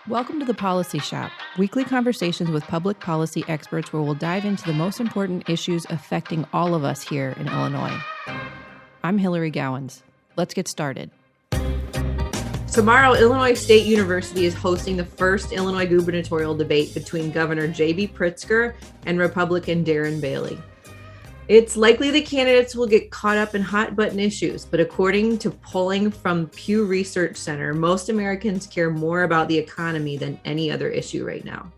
Welcome to the Policy Shop, weekly conversations with public policy experts where we'll dive into the most important issues affecting all of us here in Illinois. I'm Hillary Gowans. Let's get started. Tomorrow, Illinois State University is hosting the first Illinois gubernatorial debate between Governor J.B. Pritzker and Republican Darren Bailey. It's likely the candidates will get caught up in hot-button issues, but according to polling from Pew Research Center, most Americans care more about the economy than any other issue right now.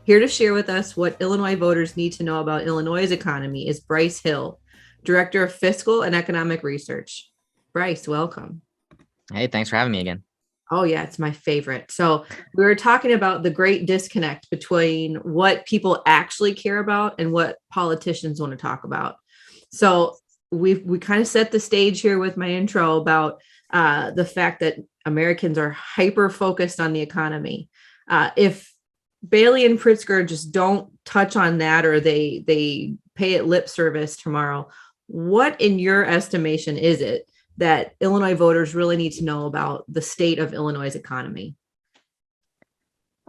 Here to share with us what Illinois voters need to know about Illinois' economy is Bryce Hill, Director of Fiscal and Economic Research. Bryce, welcome. Hey, thanks for having me again. Oh, yeah, it's my favorite. So we were talking about the great disconnect between what people actually care about and what politicians want to talk about. So we kind of set the stage here with my intro about the fact that Americans are hyper focused on the economy. If Bailey and Pritzker just don't touch on that, or they pay it lip service tomorrow, what in your estimation is it that Illinois voters really need to know about the state of Illinois' economy?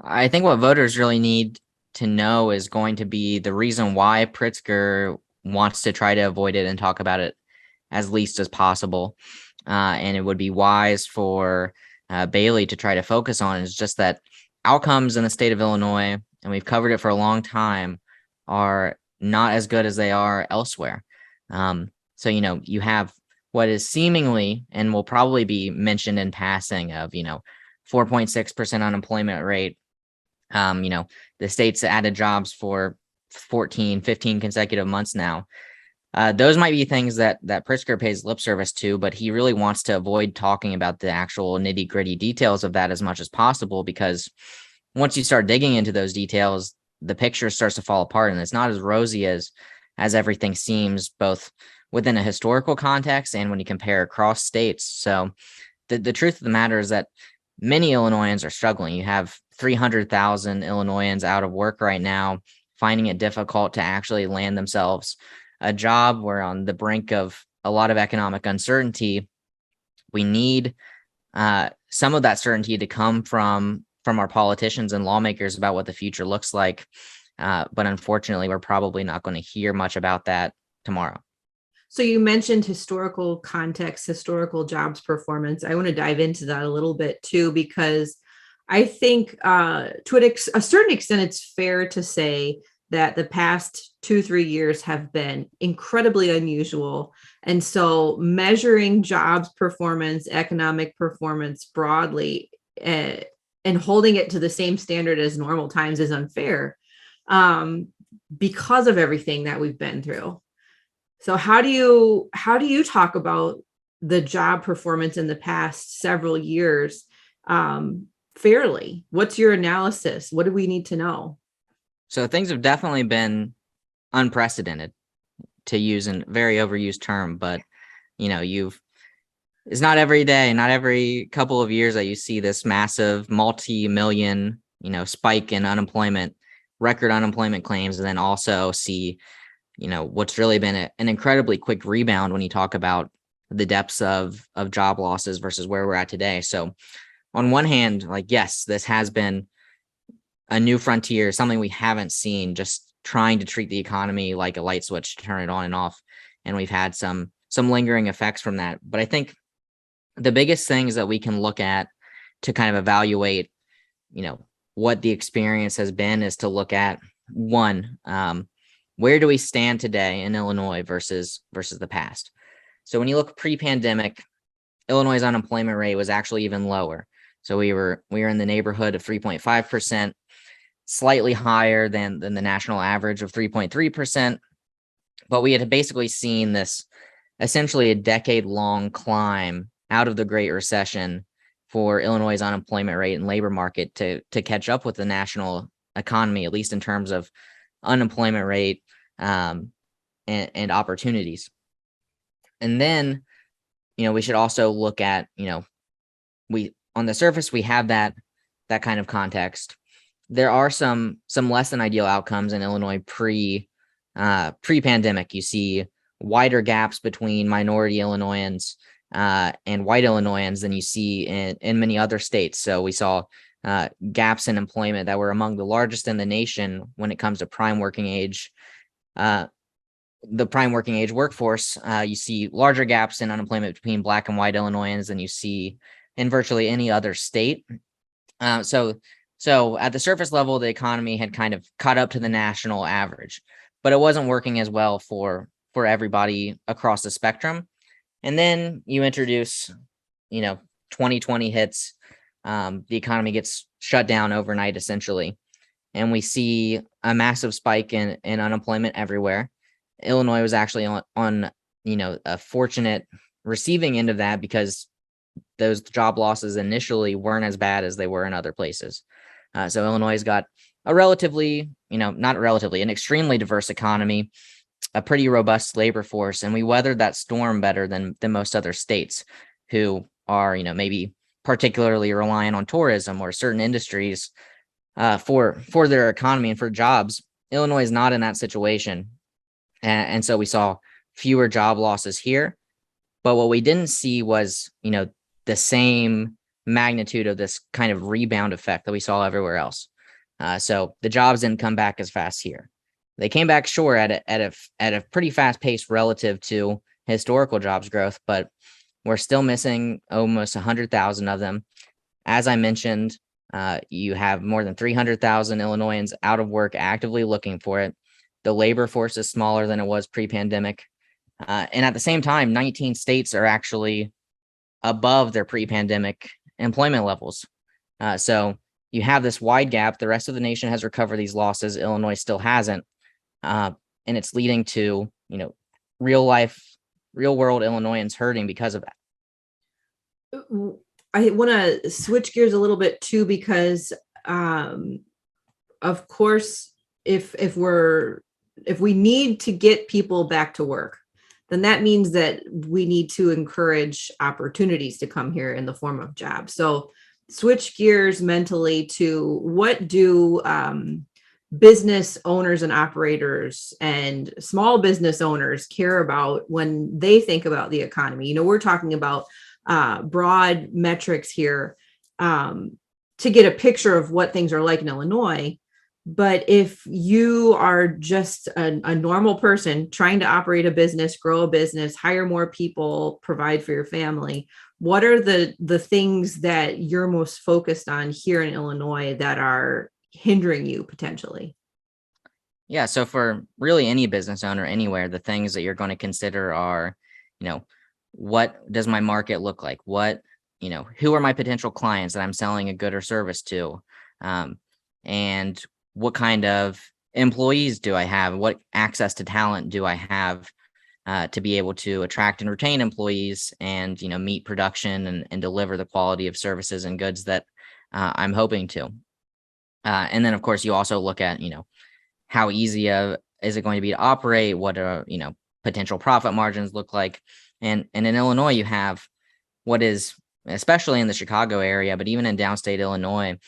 I think what voters really need to know is going to be the reason why Pritzker wants to try to avoid it and talk about it as least as possible. And it would be wise for Bailey to try to focus on is just that outcomes in the state of Illinois, and we've covered it for a long time, are not as good as they are elsewhere. So, you have what is seemingly and will probably be mentioned in passing of, 4.6% unemployment rate. The state's added jobs for 14, 15 consecutive months now. Those might be things that Pritzker pays lip service to, but he really wants to avoid talking about the actual nitty gritty details of that as much as possible, because once you start digging into those details, the picture starts to fall apart and it's not as rosy as everything seems, both within a historical context and when you compare across states. So the truth of the matter is that many Illinoisans are struggling. You have 300,000 Illinoisans out of work right now, finding it difficult to actually land themselves a job. We're on the brink of a lot of economic uncertainty. We need some of that certainty to come from our politicians and lawmakers about what the future looks like. But unfortunately, we're probably not going to hear much about that tomorrow. So you mentioned historical context, historical jobs performance. I want to dive into that a little bit too, because I think to a certain extent, it's fair to say that the past 2-3 years have been incredibly unusual. And so measuring jobs performance, economic performance broadly, and holding it to the same standard as normal times is unfair because of everything that we've been through. So how do you talk about the job performance in the past several years fairly? What's your analysis? What do we need to know? So things have definitely been unprecedented, to use a very overused term, but it's not every day, not every couple of years that you see this massive multi-million, spike in unemployment, record unemployment claims, and then also see what's really been an incredibly quick rebound when you talk about the depths of job losses versus where we're at today. So on one hand, yes, this has been a new frontier, something we haven't seen, just trying to treat the economy like a light switch to turn it on and off. And we've had some lingering effects from that. But I think the biggest things that we can look at to kind of evaluate, what the experience has been is to look at one, where do we stand today in Illinois versus the past? So when you look pre-pandemic, Illinois' unemployment rate was actually even lower. So we were in the neighborhood of 3.5%, slightly higher than the national average of 3.3%. But we had basically seen this essentially a decade-long climb out of the Great Recession for Illinois' unemployment rate and labor market to catch up with the national economy, at least in terms of unemployment rate and opportunities. And then, we should also look at, we on the surface, we have that kind of context. There are some less than ideal outcomes in Illinois pre-pandemic. You see wider gaps between minority Illinoisans and white Illinoisans than you see in many other states. So we saw gaps in employment that were among the largest in the nation when it comes to prime working age. The prime working age workforce, you see larger gaps in unemployment between Black and white Illinoisans than you see in virtually any other state. So at the surface level, the economy had kind of caught up to the national average, but it wasn't working as well for everybody across the spectrum. And then you introduce, 2020 hits, the economy gets shut down overnight, essentially. And we see a massive spike in unemployment everywhere. Illinois was actually on a fortunate receiving end of that because those job losses initially weren't as bad as they were in other places. So Illinois has got a relatively, an extremely diverse economy, a pretty robust labor force, and we weathered that storm better than most other states who are, maybe particularly reliant on tourism or certain industries for their economy and for jobs. Illinois is not in that situation. And so we saw fewer job losses here. But what we didn't see was, the same magnitude of this kind of rebound effect that we saw everywhere else. So the jobs didn't come back as fast here. They came back sure at a pretty fast pace relative to historical jobs growth, but we're still missing almost 100,000 of them. As I mentioned, you have more than 300,000 Illinoisans out of work actively looking for it. The labor force is smaller than it was pre-pandemic. And at the same time, 19 states are actually above their pre-pandemic employment levels. So you have this wide gap. The rest of the nation has recovered these losses. Illinois still hasn't. And it's leading to, real world Illinoisans hurting because of that. I want to switch gears a little bit too, because of course, if we need to get people back to work, then that means that we need to encourage opportunities to come here in the form of jobs. So switch gears mentally to what do business owners and operators and small business owners care about when they think about the economy? We're talking about broad metrics here to get a picture of what things are like in Illinois. But if you are just a normal person trying to operate a business, grow a business, hire more people, provide for your family, what are the things that you're most focused on here in Illinois that are hindering you potentially? Yeah. So for really any business owner anywhere, the things that you're going to consider are, what does my market look like? Who are my potential clients that I'm selling a good or service to? And what kind of employees do I have? What access to talent do I have to be able to attract and retain employees and, meet production and deliver the quality of services and goods that I'm hoping to. And then, of course, you also look at, how easy is it going to be to operate? What are, potential profit margins look like? And in Illinois, you have what is, especially in the Chicago area, but even in downstate Illinois,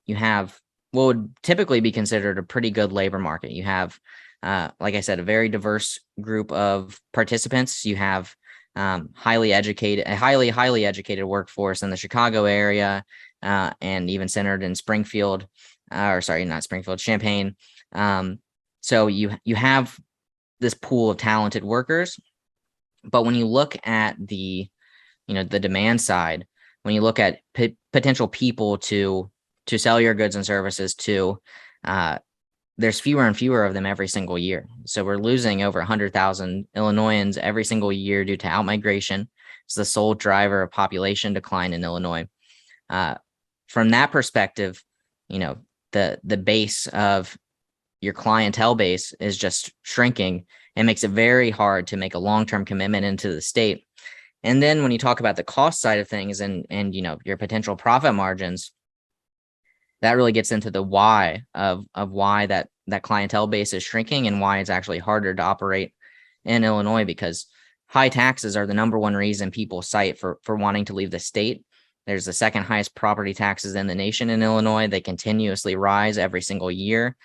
you have what would typically be considered a pretty good labor market. You have, like I said, a very diverse group of participants. You have a highly educated workforce in the Chicago area, and even centered in Springfield, Champaign. So you have this pool of talented workers, but when you look at the demand side, when you look at potential people to sell your goods and services to, there's fewer and fewer of them every single year. So we're losing over 100,000 Illinoisans every single year due to outmigration. It's the sole driver of population decline in Illinois. From that perspective, the base of your clientele base is just shrinking and makes it very hard to make a long-term commitment into the state. And then when you talk about the cost side of things and your potential profit margins, that really gets into the why of why that clientele base is shrinking and why it's actually harder to operate in Illinois, because high taxes are the number one reason people cite for wanting to leave the state. There's the second highest property taxes in the nation in Illinois. They continuously rise every single year.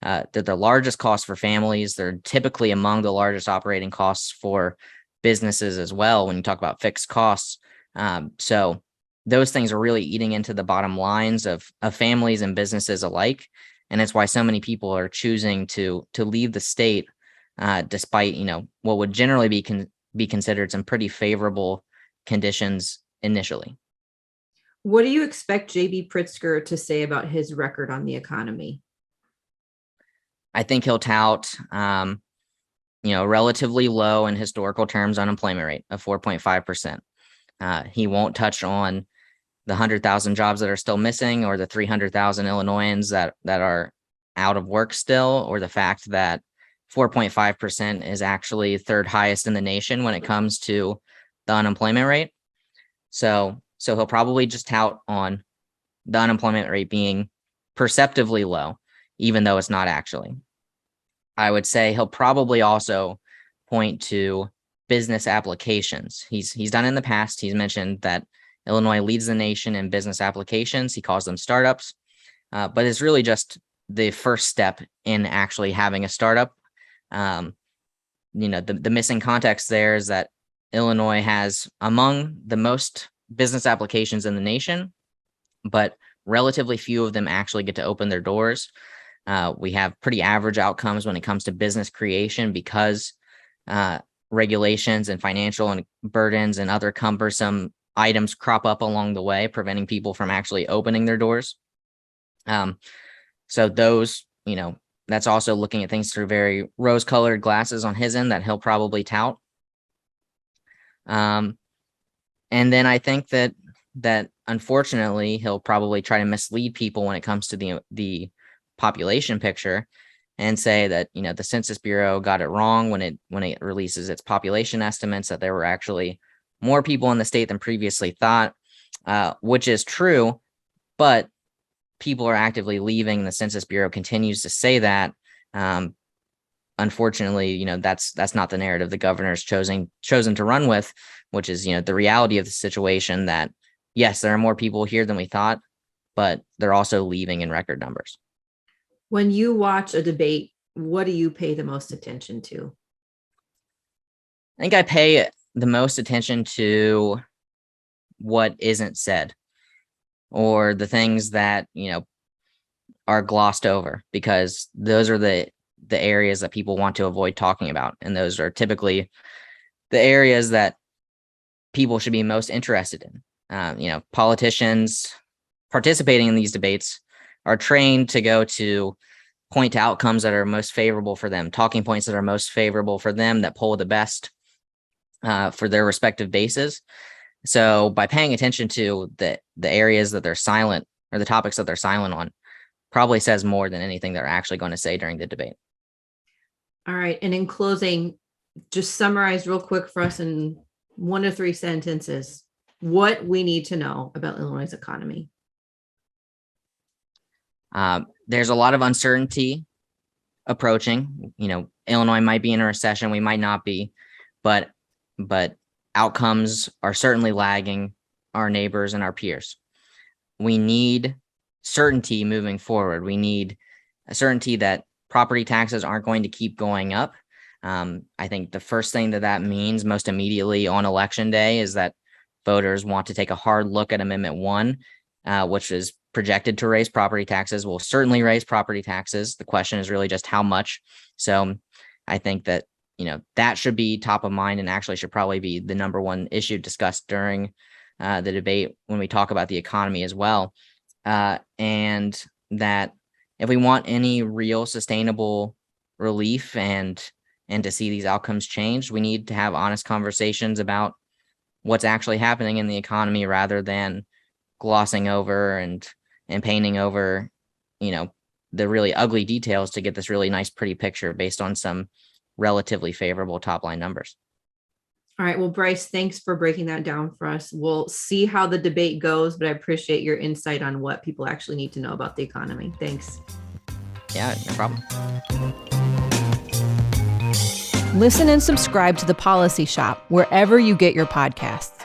They're the largest cost for families. They're typically among the largest operating costs for businesses as well when you talk about fixed costs. So those things are really eating into the bottom lines of families and businesses alike. And it's why so many people are choosing to leave the state, despite, what would generally be considered some pretty favorable conditions initially. What do you expect J.B. Pritzker to say about his record on the economy? I think he'll tout, relatively low in historical terms unemployment rate of 4.5%. He won't touch on the 100,000 jobs that are still missing, or the 300,000 Illinoisans that are out of work still, or the fact that 4.5% is actually third highest in the nation when it comes to the unemployment rate. So he'll probably just tout on the unemployment rate being perceptively low, even though it's not actually. I would say he'll probably also point to business applications. He's done in the past. He's mentioned that Illinois leads the nation in business applications. He calls them startups, but it's really just the first step in actually having a startup. The missing context there is that Illinois has among the most business applications in the nation, but relatively few of them actually get to open their doors. We have pretty average outcomes when it comes to business creation because regulations and financial and burdens and other cumbersome items crop up along the way, preventing people from actually opening their doors. So those, that's also looking at things through very rose-colored glasses on his end that he'll probably tout. And then I think that unfortunately he'll probably try to mislead people when it comes to the population picture, and say that the Census Bureau got it wrong when it releases its population estimates, that there were actually more people in the state than previously thought, which is true, but people are actively leaving. The Census Bureau continues to say that. Unfortunately, that's not the narrative the governor's chosen to run with, which is, the reality of the situation, that yes, there are more people here than we thought, but they're also leaving in record numbers. When you watch a debate, what do you pay the most attention to? I think I pay the most attention to what isn't said, or the things that, are glossed over, because those are the areas that people want to avoid talking about. And those are typically the areas that people should be most interested in. Politicians participating in these debates are trained to go to point to outcomes that are most favorable for them, talking points that are most favorable for them, that poll the best for their respective bases. So by paying attention to the areas that they're silent, or the topics that they're silent on, probably says more than anything they're actually going to say during the debate. All right. And in closing, just summarize real quick for us in 1 to 3 sentences what we need to know about Illinois' economy. There's a lot of uncertainty approaching. Illinois might be in a recession, we might not be, but outcomes are certainly lagging our neighbors and our peers. We need certainty moving forward. We need a certainty that property taxes aren't going to keep going up. I think the first thing that means most immediately on election day is that voters want to take a hard look at Amendment 1, which is projected to raise property taxes. Will certainly raise property taxes. The question is really just how much. So I think that, that should be top of mind, and actually should probably be the number one issue discussed during the debate when we talk about the economy as well. And that if we want any real sustainable relief and to see these outcomes changed, we need to have honest conversations about what's actually happening in the economy, rather than glossing over and painting over, the really ugly details to get this really nice, pretty picture based on some relatively favorable top line numbers. All right. Well, Bryce, thanks for breaking that down for us. We'll see how the debate goes, but I appreciate your insight on what people actually need to know about the economy. Thanks. Yeah, no problem. Listen and subscribe to The Policy Shop wherever you get your podcasts.